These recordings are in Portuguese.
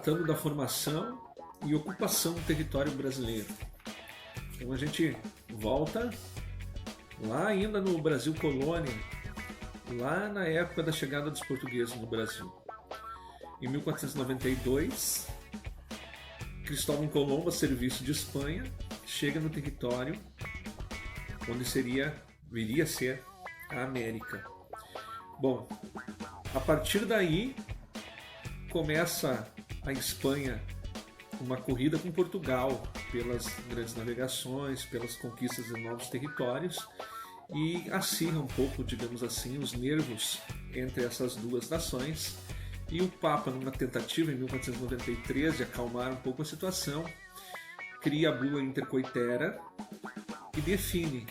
tratando da formação e ocupação do território brasileiro. Então a gente volta lá ainda no Brasil colônia, lá na época da chegada dos portugueses no Brasil. Em 1492, Cristóvão Colombo, a serviço de Espanha, chega no território onde viria a ser a América. Bom, a partir daí começa a Espanha uma corrida com Portugal pelas grandes navegações, pelas conquistas de novos territórios, e acirra um pouco, digamos assim, os nervos entre essas duas nações. E o Papa, numa tentativa em 1493 de acalmar um pouco a situação, cria a bula Intercoitera e define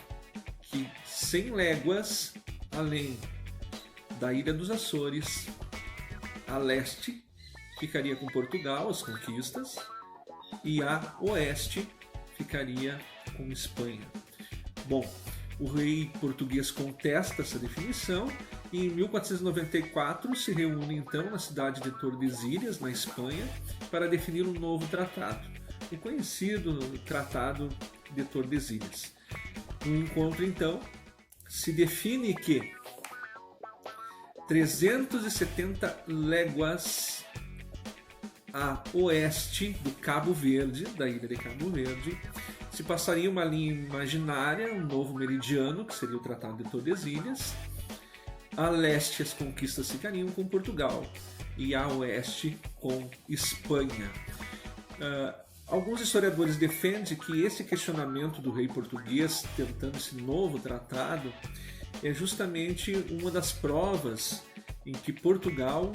que 100 léguas além da Ilha dos Açores, a leste ficaria com Portugal, as conquistas, e a oeste ficaria com Espanha. Bom, o rei português contesta essa definição e em 1494 se reúne então na cidade de Tordesilhas, na Espanha, para definir um novo tratado, o conhecido Tratado de Tordesilhas. No encontro, então, se define que 370 léguas a oeste do Cabo Verde, da ilha de Cabo Verde, se passaria uma linha imaginária, um novo meridiano, que seria o Tratado de Tordesilhas. A leste as conquistas ficariam com Portugal e a oeste com Espanha. Alguns historiadores defendem que esse questionamento do rei português tentando esse novo tratado é justamente uma das provas em que Portugal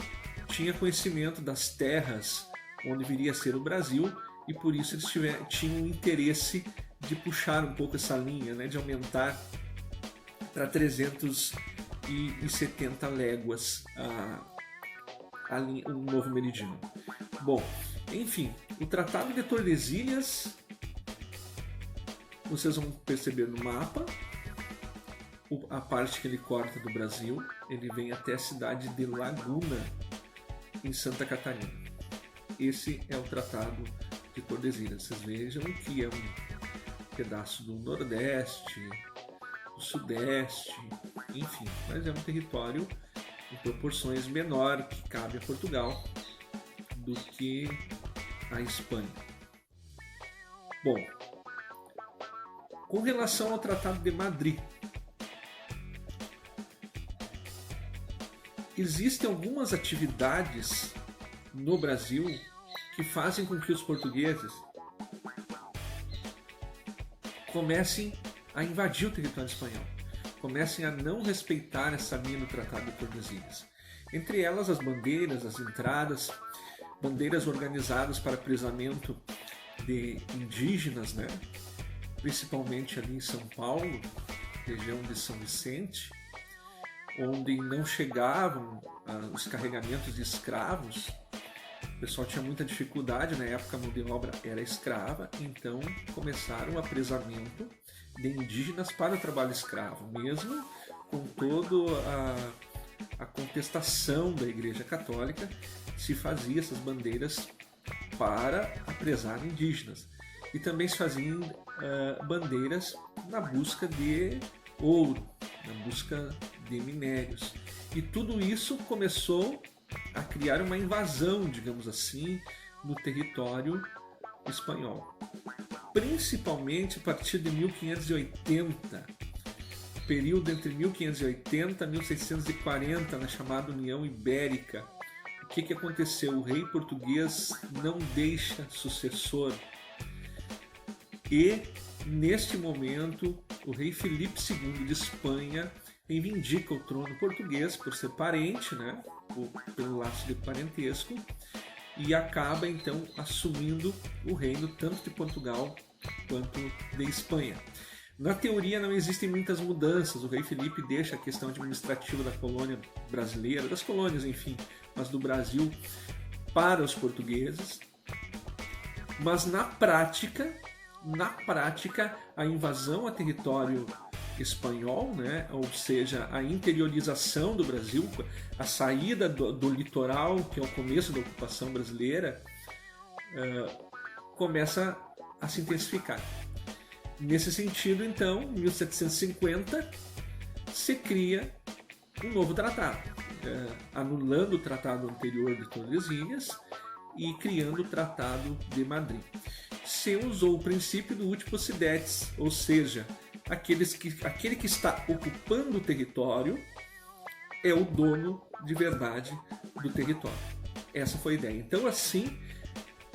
tinha conhecimento das terras onde viria a ser o Brasil e por isso eles tinham interesse de puxar um pouco essa linha, né, de aumentar para 370 léguas um novo meridiano. Bom, enfim, o Tratado de Tordesilhas, vocês vão perceber no mapa, a parte que ele corta do Brasil, ele vem até a cidade de Laguna, em Santa Catarina. Esse é o Tratado de Tordesilhas. Vocês vejam que é um pedaço do Nordeste, do Sudeste, enfim, mas é um território em proporções menor que cabe a Portugal do que a Espanha. Bom, com relação ao Tratado de Madrid, existem algumas atividades no Brasil que fazem com que os portugueses comecem a invadir o território espanhol, comecem a não respeitar essa linha do Tratado de Tordesilhas. Entre elas as bandeiras, as entradas, bandeiras organizadas para aprisionamento de indígenas, né? Principalmente ali em São Paulo, região de São Vicente, onde não chegavam os carregamentos de escravos. O pessoal tinha muita dificuldade, na época a mão de obra era escrava, então começaram o aprisionamento de indígenas para o trabalho escravo, mesmo com toda a contestação da Igreja Católica, se fazia essas bandeiras para apresar indígenas. E também se faziam bandeiras na busca de ouro, na busca de minérios. E tudo isso começou a criar uma invasão, digamos assim, no território espanhol. Principalmente a partir de 1580, período entre 1580 e 1640, na chamada União Ibérica. O que aconteceu? O rei português não deixa sucessor. E, neste momento, o rei Filipe II de Espanha reivindica o trono português por ser parente, né, pelo laço de parentesco, e acaba então assumindo o reino tanto de Portugal quanto de Espanha. Na teoria não existem muitas mudanças, o rei Filipe deixa a questão administrativa da colônia brasileira, das colônias enfim, mas do Brasil para os portugueses, mas na prática a invasão a território espanhol, né? Ou seja, a interiorização do Brasil, a saída do litoral, que é o começo da ocupação brasileira, começa a se intensificar. Nesse sentido, então, em 1750, se cria um novo tratado, anulando o tratado anterior de Tordesilhas e criando o Tratado de Madrid. Se usou o princípio do uti possidetis, ou seja, aquele que está ocupando o território é o dono de verdade do território. Essa foi a ideia. Então, assim,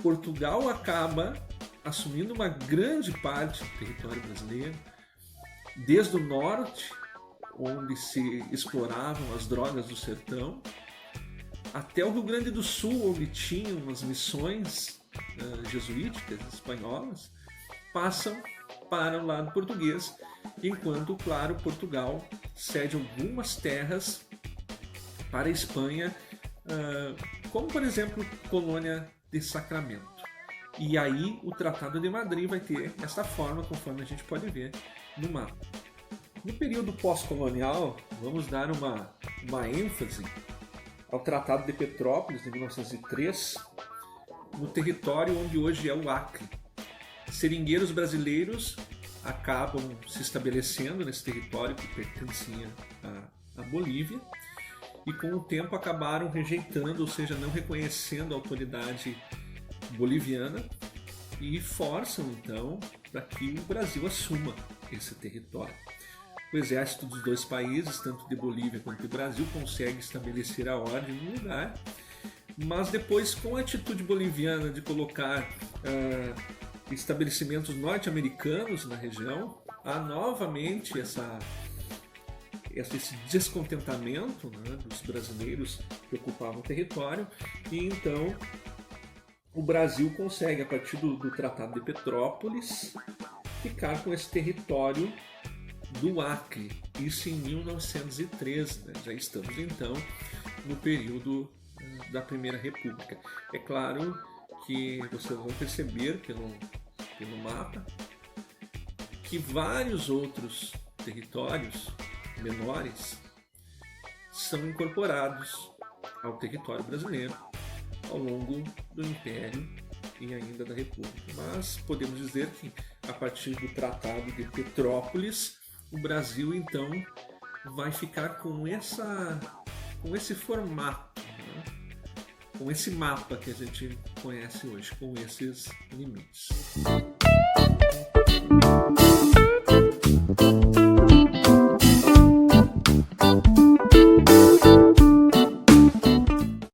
Portugal acaba assumindo uma grande parte do território brasileiro, desde o norte, onde se exploravam as drogas do sertão, até o Rio Grande do Sul, onde tinham umas missões jesuíticas espanholas, passam para o lado português, enquanto, claro, Portugal cede algumas terras para a Espanha, como, por exemplo, colônia de Sacramento. E aí o Tratado de Madrid vai ter essa forma, conforme a gente pode ver no mapa. No período pós-colonial, vamos dar uma ênfase ao Tratado de Petrópolis, de 1903, no território onde hoje é o Acre. Seringueiros brasileiros acabam se estabelecendo nesse território que pertencia à Bolívia e com o tempo acabaram rejeitando, ou seja, não reconhecendo a autoridade boliviana e forçam então para que o Brasil assuma esse território. O exército dos dois países, tanto de Bolívia quanto de Brasil, consegue estabelecer a ordem no lugar, mas depois, com a atitude boliviana de colocar estabelecimentos norte-americanos na região, há novamente esse descontentamento, né, dos brasileiros que ocupavam o território, e então o Brasil consegue, a partir do Tratado de Petrópolis, ficar com esse território do Acre, isso em 1903, né? Já estamos então no período da Primeira República. É claro que vocês vão perceber pelo mapa que vários outros territórios menores são incorporados ao território brasileiro ao longo do Império e ainda da República. Mas podemos dizer que a partir do Tratado de Petrópolis, o Brasil então vai ficar com esse formato, né? Com esse mapa que a gente conhece hoje, com esses limites.